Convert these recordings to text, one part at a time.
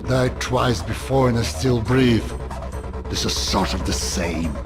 died twice before and I still breathe. This is sort of the same.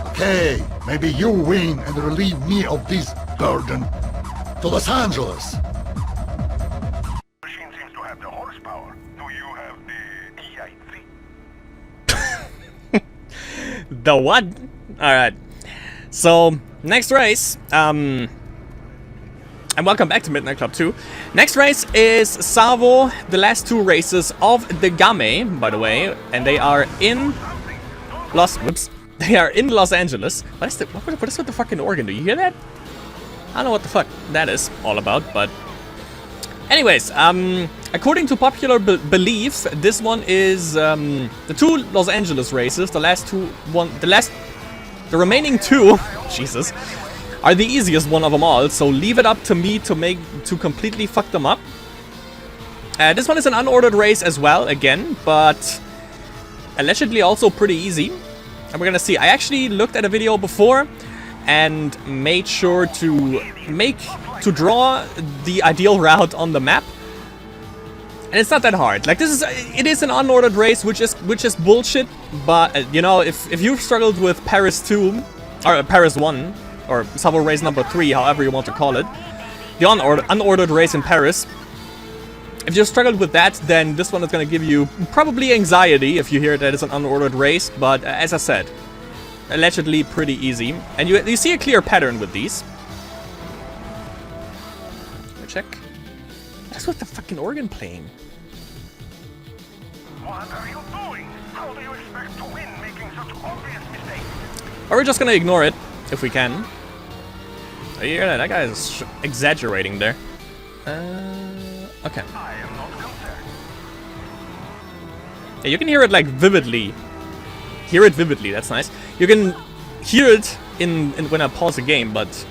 Okay, maybe you win and relieve me of this burden. To Los Angeles! Machine seems to have the horsepower. Do you have the EIC? The what? Alright. So, next race, and welcome back to Midnight Club 2. Next race is Savo, the last two races of the Game, by the way, and they are in They are in Los Angeles. What is with the fucking organ? Do you hear that? I don't know what the fuck that is all about, but anyways, according to popular belief, this one is the two Los Angeles races. The remaining two, Jesus, are the easiest one of them all. So leave it up to me to completely fuck them up. This one is an unordered race as well, again, but allegedly also pretty easy. And we're gonna see. I actually looked at a video before and made sure to draw the ideal route on the map. And it's not that hard. Like, it is an unordered race, which is bullshit. But you know, if you've struggled with Paris 2 or Paris 1 or Savo race number 3, however you want to call it, the unordered race in Paris. If you've struggled with that, then this one is going to give you probably anxiety if you hear that it's an unordered race. But as I said, allegedly pretty easy, and you see a clear pattern with these. Let me check. That's what the fucking organ playing. What are you doing? How do you expect to win making such obvious mistakes? Or we're just gonna ignore it if we can. Oh, you hear that? That guy is exaggerating there. Okay. I am not concerned. Yeah, you can hear it like vividly. Hear it vividly. That's nice. You can hear it in when I pause the game, but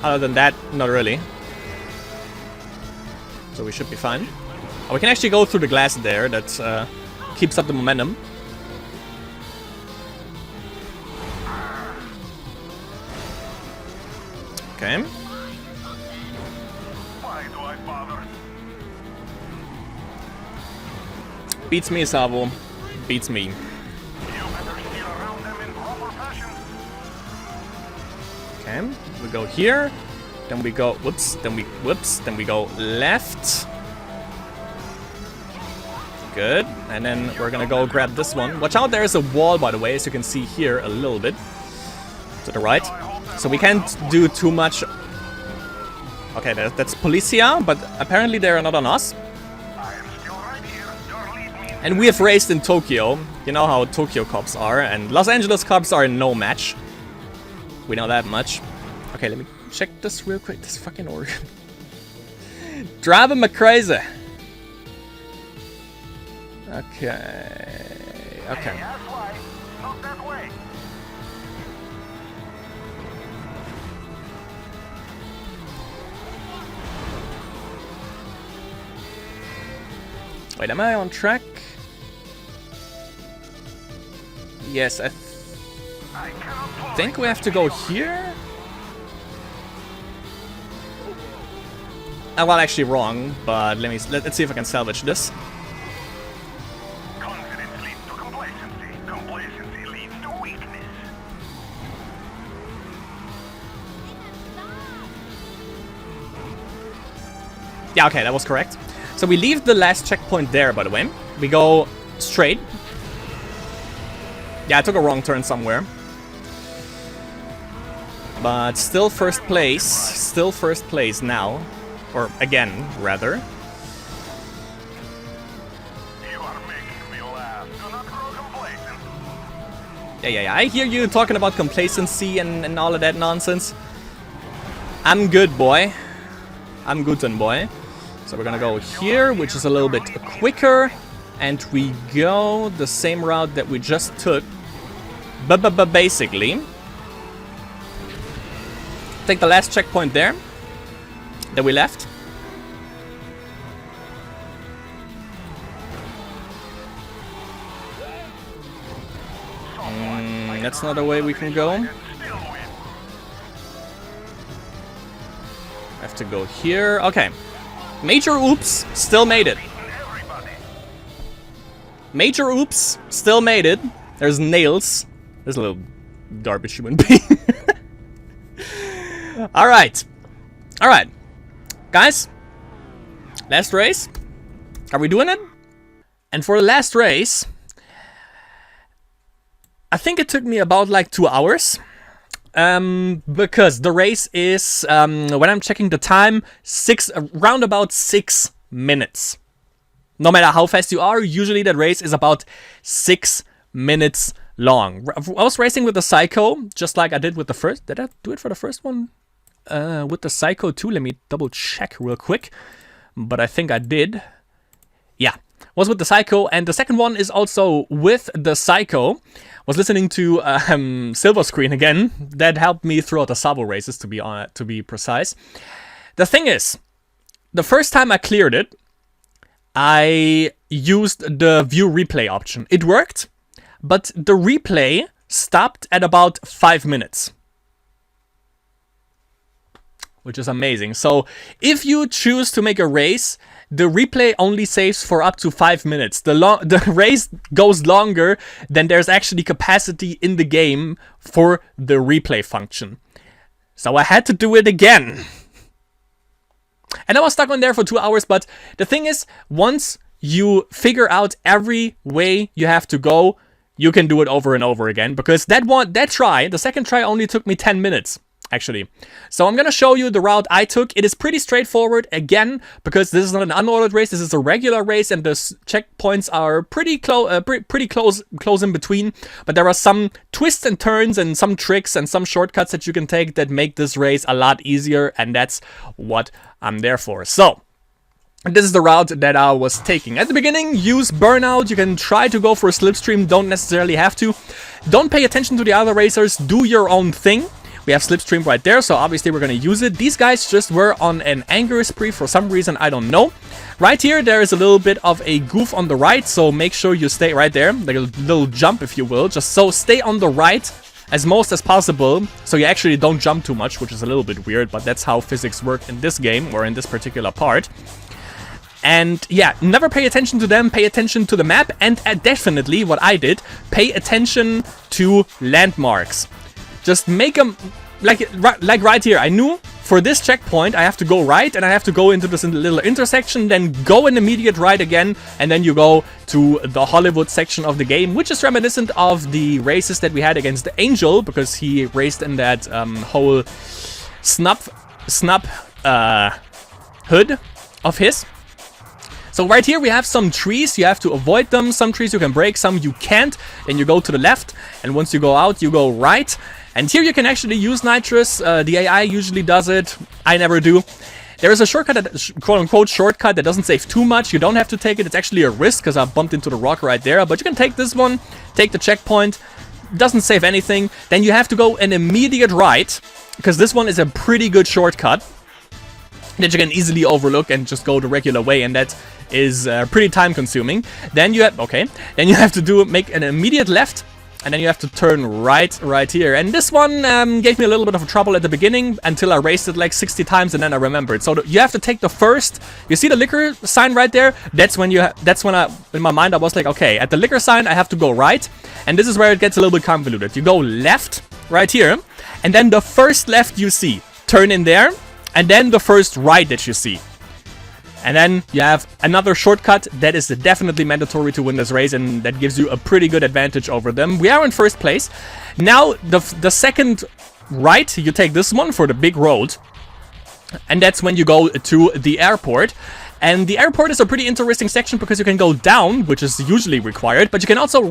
other than that, not really. So we should be fine. Oh, we can actually go through the glass there. That keeps up the momentum. Okay. Why do I bother? Beats me, Savo. Beats me. You better steer around them in proper fashion. Okay. We go here. Then we go whoops. Then we go left. Good. And then we're gonna go grab this one. Watch out, there is a wall, by the way, as you can see here a little bit to the right. So we can't do too much. Okay, that's Policia, but apparently they are not on us. I am still right here. Your lead means And we have raced in Tokyo. You know how Tokyo cops are, and Los Angeles cops are no match. We know that much. Okay, let me check this real quick. This fucking organ. Driving me crazy. Okay. Okay. that's why. Not that way. Wait, am I on track? Yes, I think we have to go here? Well, actually wrong, but let's see if I can salvage this. Confidence leads to complacency. Complacency leads to weakness. Yeah, okay, that was correct. So we leave the last checkpoint there, by the way. We go straight. Yeah, I took a wrong turn somewhere. But still first place. Still first place now. Or again, rather. You are making me laugh. Do not grow complacent. Yeah. I hear you talking about complacency and all of that nonsense. I'm good, boy. I'm guten, boy. So we're gonna go here, which is a little bit quicker. And we go the same route that we just took. But basically. Take the last checkpoint there. That we left. That's not a way we can go. Have to go here. Okay. Major oops. Still made it. Major oops. Still made it. There's nails. There's a little garbage human being. Alright. Alright. Guys. Last race. Are we doing it? And for the last race, I think it took me about like 2 hours. Because the race is, when I'm checking the time, around about 6 minutes. No matter how fast you are, usually that race is about 6 minutes long. I was racing with the Psycho, just like I did with the first. Did I do it for the first one? With the Psycho too. Let me double check real quick. But I think I did. Yeah, was with the Psycho, and the second one is also with the Psycho. Was listening to Silver Screen again. That helped me throughout the Savo races, to be precise. The thing is, the first time I cleared it, I used the view replay option. It worked, but the replay stopped at about 5 minutes. Which is amazing. So if you choose to make a race, the replay only saves for up to 5 minutes. The race goes longer than there's actually capacity in the game for the replay function. So I had to do it again. And I was stuck on there for 2 hours, but the thing is, once you figure out every way you have to go, you can do it over and over again. Because the second try only took me 10 minutes. Actually. So I'm gonna show you the route I took. It is pretty straightforward, again, because this is not an unordered race, this is a regular race, and the checkpoints are pretty close in between, but there are some twists and turns and some tricks and some shortcuts that you can take that make this race a lot easier, and that's what I'm there for. So this is the route that I was taking. At the beginning, use Burnout. You can try to go for a slipstream, don't necessarily have to. Don't pay attention to the other racers, do your own thing. We have Slipstream right there, so obviously we're going to use it. These guys just were on an anger spree for some reason, I don't know. Right here, there is a little bit of a goof on the right, so make sure you stay right there. Like a little jump, if you will. Just so stay on the right as most as possible, so you actually don't jump too much, which is a little bit weird, but that's how physics work in this game, or in this particular part. And yeah, never pay attention to them, pay attention to the map, and definitely, what I did, pay attention to landmarks. Just make them, like right here, I knew for this checkpoint I have to go right and I have to go into this little intersection, then go an immediate right again, and then you go to the Hollywood section of the game, which is reminiscent of the races that we had against the Angel, because he raced in that whole snap hood of his. So right here we have some trees, you have to avoid them. Some trees you can break, some you can't. Then you go to the left, and once you go out, you go right. And here you can actually use nitrous. The AI usually does it. I never do. There is a shortcut, quote-unquote shortcut, that doesn't save too much. You don't have to take it. It's actually a risk because I bumped into the rock right there. But you can take this one, take the checkpoint. Doesn't save anything. Then you have to go an immediate right, because this one is a pretty good shortcut that you can easily overlook and just go the regular way, and that is pretty time-consuming. Then you have to make an immediate left, and then you have to turn right here. And this one gave me a little bit of trouble at the beginning until I raced it like 60 times, and then I remembered. So you have to take the first. You see the liquor sign right there? That's when in my mind I was like, okay, at the liquor sign I have to go right, and this is where it gets a little bit convoluted. You go left right here, and then the first left you see, turn in there, and then the first right that you see. And then you have another shortcut that is definitely mandatory to win this race, and that gives you a pretty good advantage over them. We are in first place. Now, the second right, you take this one for the big road, and that's when you go to the airport. And the airport is a pretty interesting section because you can go down, which is usually required, but you can also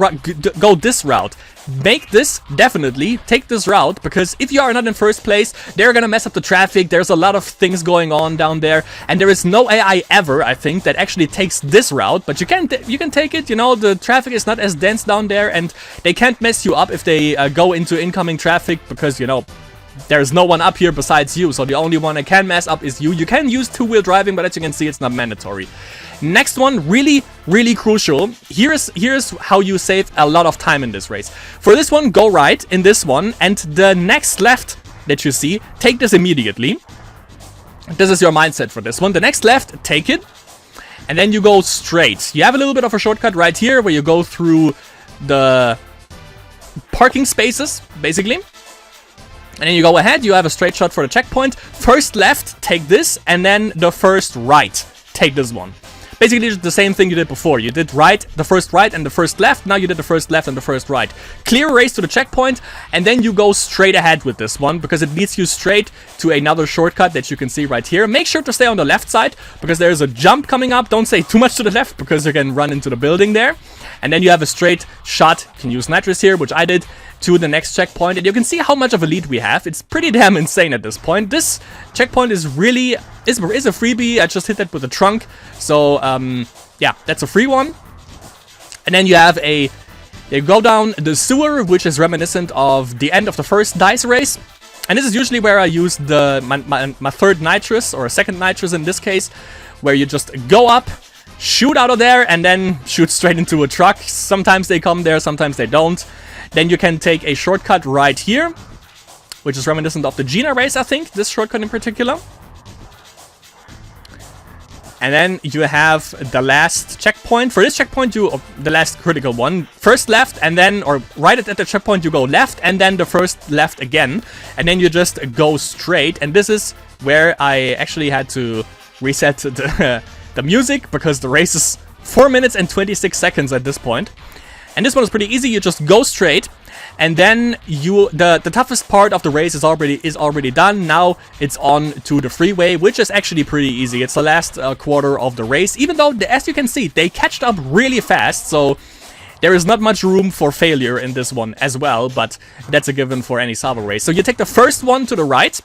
go this route. Make this, definitely, take this route, because if you are not in first place, they're gonna mess up the traffic. There's a lot of things going on down there, and there is no AI ever, I think, that actually takes this route, but you can take it. You know, the traffic is not as dense down there, and they can't mess you up if they go into incoming traffic, because, you know, there's no one up here besides you, so the only one that can mess up is you. You can use two-wheel driving, but as you can see, it's not mandatory. Next one, really, really crucial. Here's how you save a lot of time in this race. For this one, go right in this one, and the next left that you see, take this immediately. This is your mindset for this one. The next left, take it. and then you go straight. You have a little bit of a shortcut right here where you go through the parking spaces, basically. And then you go ahead, you have a straight shot for the checkpoint. First left, take this, and then the first right, take this one. Basically, the same thing you did before. You did the first right and the first left. Now you did the first left and the first right. Clear race to the checkpoint, and then you go straight ahead with this one, because it leads you straight to another shortcut that you can see right here. Make sure to stay on the left side, because there's a jump coming up. Don't stay too much to the left, because you can run into the building there. And then you have a straight shot. You can use nitrous here, which I did, to the next checkpoint. And you can see how much of a lead we have. It's pretty damn insane at this point. This checkpoint is really is a freebie. I just hit that with a trunk. So yeah, that's a free one. And then you have you go down the sewer, which is reminiscent of the end of the first dice race. And this is usually where I use my third nitrous, or second nitrous in this case, where you just go up, shoot out of there, and then shoot straight into a truck. Sometimes they come there, sometimes they don't. Then you can take a shortcut right here, which is reminiscent of the Gina race, I think, this shortcut in particular. And then you have the last checkpoint. For this checkpoint, the last critical one, first left, and then, or right at the checkpoint, you go left, and then the first left again. And then you just go straight. And this is where I actually had to reset the music, because the race is 4 minutes and 26 seconds at this point. And this one is pretty easy. You just go straight, and then the toughest part of the race is already done. Now it's on to the freeway, which is actually pretty easy. It's the last quarter of the race, even though, as you can see, they catched up really fast. So there is not much room for failure in this one as well, but that's a given for any Savo race. So you take the first one to the right,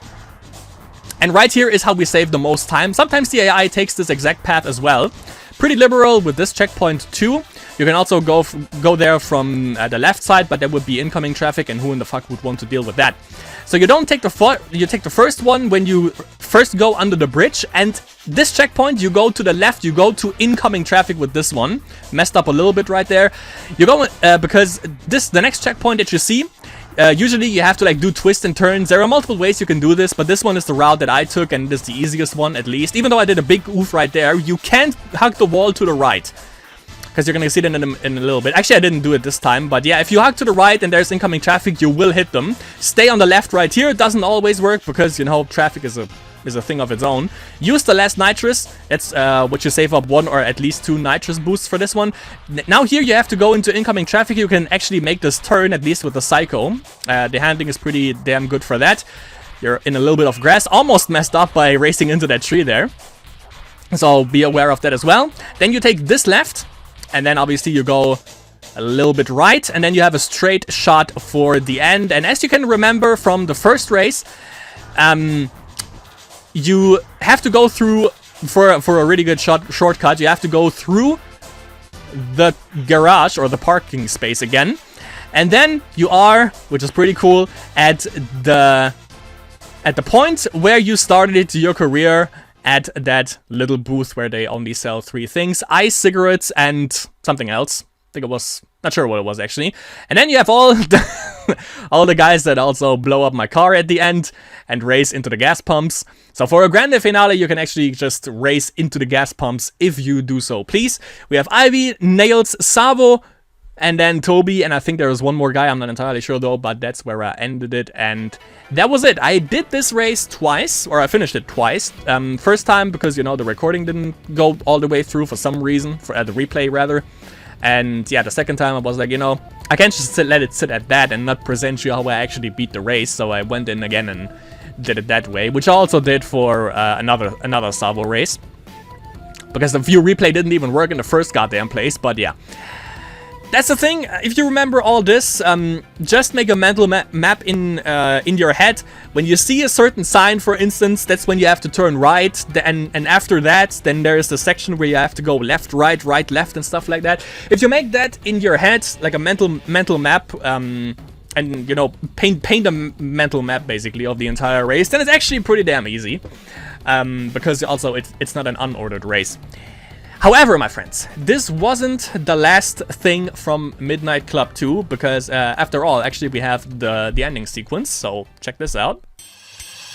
and right here is how we save the most time. Sometimes the AI takes this exact path as well. Pretty liberal with this checkpoint too. You can also go there from the left side, but there would be incoming traffic, and who in the fuck would want to deal with that? So you don't take you take the first one when you first go under the bridge, and this checkpoint you go to the left, you go to incoming traffic with this one. Messed up a little bit right there. You go because the next checkpoint that you see, usually you have to like do twists and turns. There are multiple ways you can do this, but this one is the route that I took, and it's the easiest one at least. Even though I did a big oof right there, you can't hug the wall to the right, because you're going to see it in a little bit. Actually, I didn't do it this time, but yeah, if you hug to the right and there's incoming traffic, you will hit them. Stay on the left right here. It doesn't always work, because, you know, traffic is a thing of its own. Use the last nitrous. That's what you save up 1 or at least 2 nitrous boosts for this one. Now here you have to go into incoming traffic. You can actually make this turn, at least with the Psycho. The handling is pretty damn good for that. You're in a little bit of grass. Almost messed up by racing into that tree there. So be aware of that as well. Then you take this left, and then obviously you go a little bit right, and then you have a straight shot for the end. And as you can remember from the first race, you have to go through, for a really good shortcut, you have to go through the garage, or the parking space again. And then you are, which is pretty cool, at the point where you started your career, at that little booth where they only sell 3 things: ice, cigarettes, and something else. I think it was, not sure what it was actually. And then you have all the guys that also blow up my car at the end and race into the gas pumps. So for a grande finale, you can actually just race into the gas pumps if you do so, please. We have Ivy, Nails, Savo, and then Toby, and I think there was one more guy, I'm not entirely sure though, but that's where I ended it, and that was it. I did this race twice, or I finished it twice. First time because, you know, the recording didn't go all the way through for some reason, the replay rather. And yeah, the second time I was like, you know, I can't just let it sit at that and not present you how I actually beat the race, so I went in again and did it that way, which I also did for another Savo race, because the view replay didn't even work in the first goddamn place, but yeah. That's the thing. If you remember all this, just make a mental map in your head. When you see a certain sign, for instance, that's when you have to turn right, and after that, then there is the section where you have to go left, right, right, left, and stuff like that. If you make that in your head, like a mental map, and, you know, paint a mental map basically of the entire race, then it's actually pretty damn easy, because also it's not an unordered race. However, my friends, this wasn't the last thing from Midnight Club 2, because after all, actually we have the ending sequence, so check this out.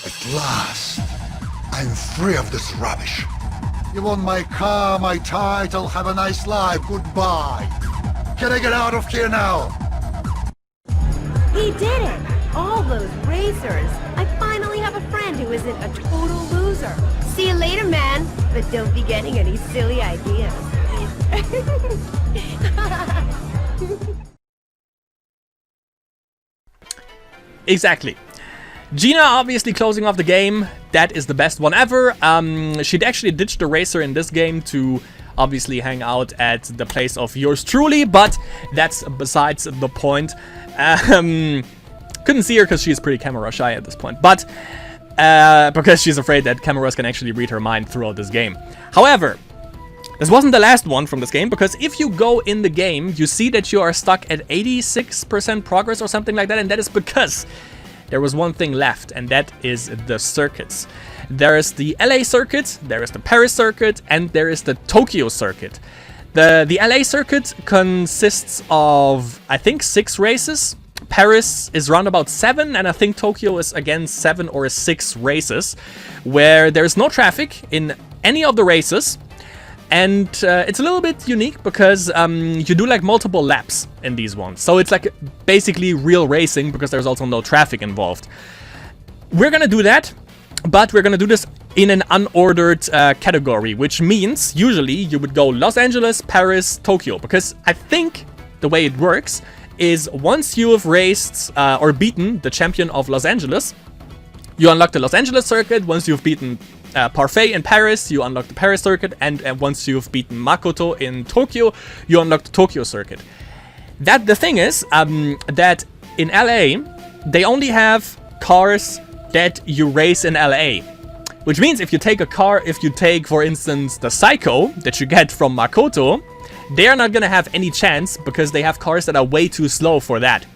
At last, I'm free of this rubbish. You won my car, my title, have a nice life, goodbye. Can I get out of here now? He did it! All those racers! I finally have a friend who isn't a total loser. See you later, man. But don't be getting any silly ideas. Exactly. Gina obviously closing off the game. That is the best one ever. She'd actually ditched the racer in this game to obviously hang out at the place of yours truly, but that's besides the point. Couldn't see her because she's pretty camera shy at this point, but because she's afraid that cameras can actually read her mind throughout this game. However, this wasn't the last one from this game, because if you go in the game, you see that you are stuck at 86% progress or something like that, and that is because there was one thing left, and that is the circuits. There is the LA circuit, there is the Paris circuit, and there is the Tokyo circuit. The LA circuit consists of, I think, 6 races. Paris is around about 7, and I think Tokyo is again 7 or 6 races, where there's no traffic in any of the races. And it's a little bit unique because you do like multiple laps in these ones. So it's like basically real racing because there's also no traffic involved. We're gonna do that, but we're gonna do this in an unordered category, which means usually you would go Los Angeles, Paris, Tokyo, because I think the way it works is once you have raced or beaten the champion of Los Angeles, you unlock the Los Angeles circuit. Once you've beaten Parfait in Paris, you unlock the Paris circuit, and once you've beaten Makoto in Tokyo, you unlock the Tokyo circuit. The thing is that in LA, they only have cars that you race in LA. Which means if you take a car, if you take, for instance, the Psycho that you get from Makoto, they are not going to have any chance because they have cars that are way too slow for that.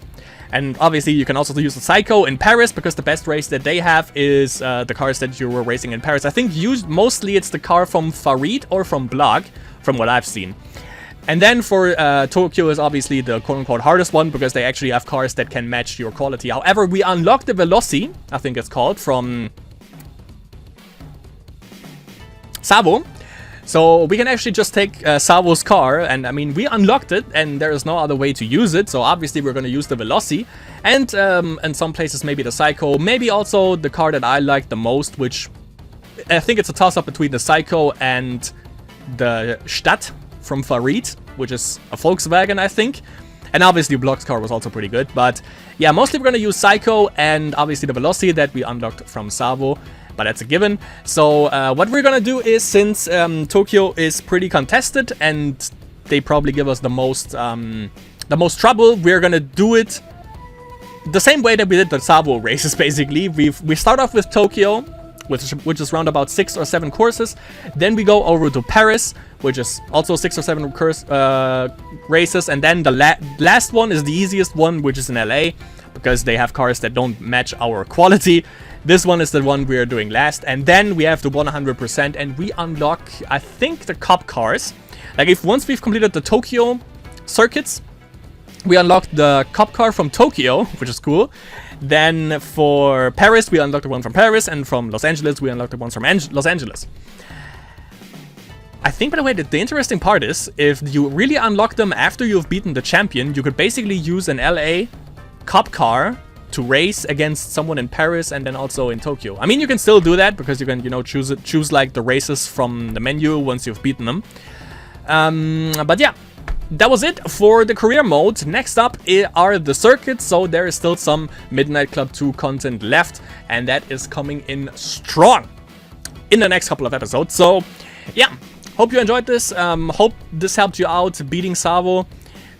And obviously you can also use the Psycho in Paris because the best race that they have is the cars that you were racing in Paris. I think mostly it's the car from Farid or from Blog, from what I've seen. And then for Tokyo is obviously the quote-unquote hardest one because they actually have cars that can match your quality. However, we unlocked the Veloci, I think it's called, from Savo. So we can actually just take Savo's car, and I mean, we unlocked it, and there is no other way to use it, so obviously we're going to use the Veloci, and in some places maybe the Psycho, maybe also the car that I like the most, which I think it's a toss-up between the Psycho and the Stadt from Farid, which is a Volkswagen, I think, and obviously Block's car was also pretty good, but yeah, mostly we're going to use Psycho and obviously the Veloci that we unlocked from Savo. But that's a given. So what we're gonna do is, since Tokyo is pretty contested and they probably give us the most trouble, we're gonna do it the same way that we did the Savo races. Basically, we start off with Tokyo, which is around about 6 or 7 courses. Then we go over to Paris, which is also 6 or 7 races, and then the last one is the easiest one, which is in LA, because they have cars that don't match our quality. This one is the one we are doing last, and then we have the 100%, and we unlock, I think, the cop cars. Like, once we've completed the Tokyo circuits, we unlock the cop car from Tokyo, which is cool. Then for Paris, we unlock the one from Paris, and from Los Angeles, we unlock the ones from Los Angeles. I think, by the way, that the interesting part is, if you really unlock them after you've beaten the champion, you could basically use an LA cop car to race against someone in Paris and then also in Tokyo. I mean, you can still do that because you can, choose like the races from the menu once you've beaten them. But yeah, that was it for the career mode. Next up are the circuits, so there is still some Midnight Club 2 content left, and that is coming in strong in the next couple of episodes. So yeah, hope you enjoyed this. Hope this helped you out beating Savo.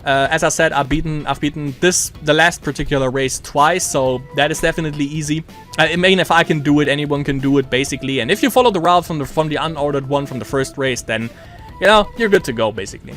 As I said, I've beaten the last particular race twice, so that is definitely easy. I mean, if I can do it, anyone can do it, basically. And if you follow the route from the unordered one from the first race, then, you're good to go, basically.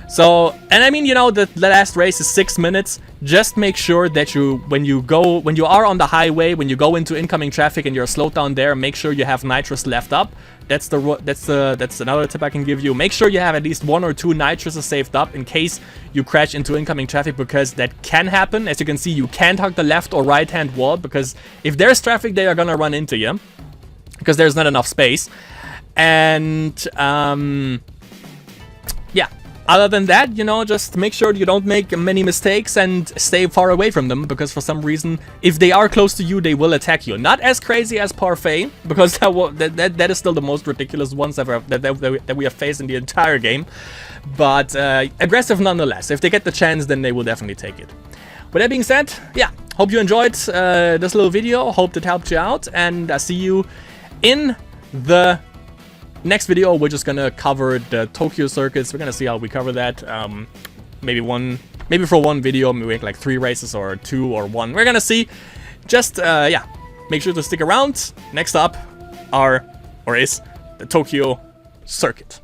So, and I mean, the last race is 6 minutes. Just make sure that when you are on the highway, when you go into incoming traffic and you're slowed down there, make sure you have nitrous left up. That's another tip I can give you. Make sure you have at least 1 or 2 nitruses saved up in case you crash into incoming traffic, because that can happen. As you can see, you can't hug the left or right hand wall, because if there's traffic, they are gonna run into you because there's not enough space. And yeah, other than that, you know, just make sure you don't make many mistakes and stay far away from them, because for some reason, if they are close to you, they will attack you. Not as crazy as Parfait, because that is still the most ridiculous ones that we have faced in the entire game. But aggressive nonetheless. If they get the chance, then they will definitely take it. With that being said, yeah, hope you enjoyed this little video. Hope it helped you out, and I see you in the next video. We're just gonna cover the Tokyo circuits. We're gonna see how we cover that. Maybe for one video, maybe make like 3 races or 2 or 1. We're gonna see. Just yeah, make sure to stick around. Next up is the Tokyo circuit.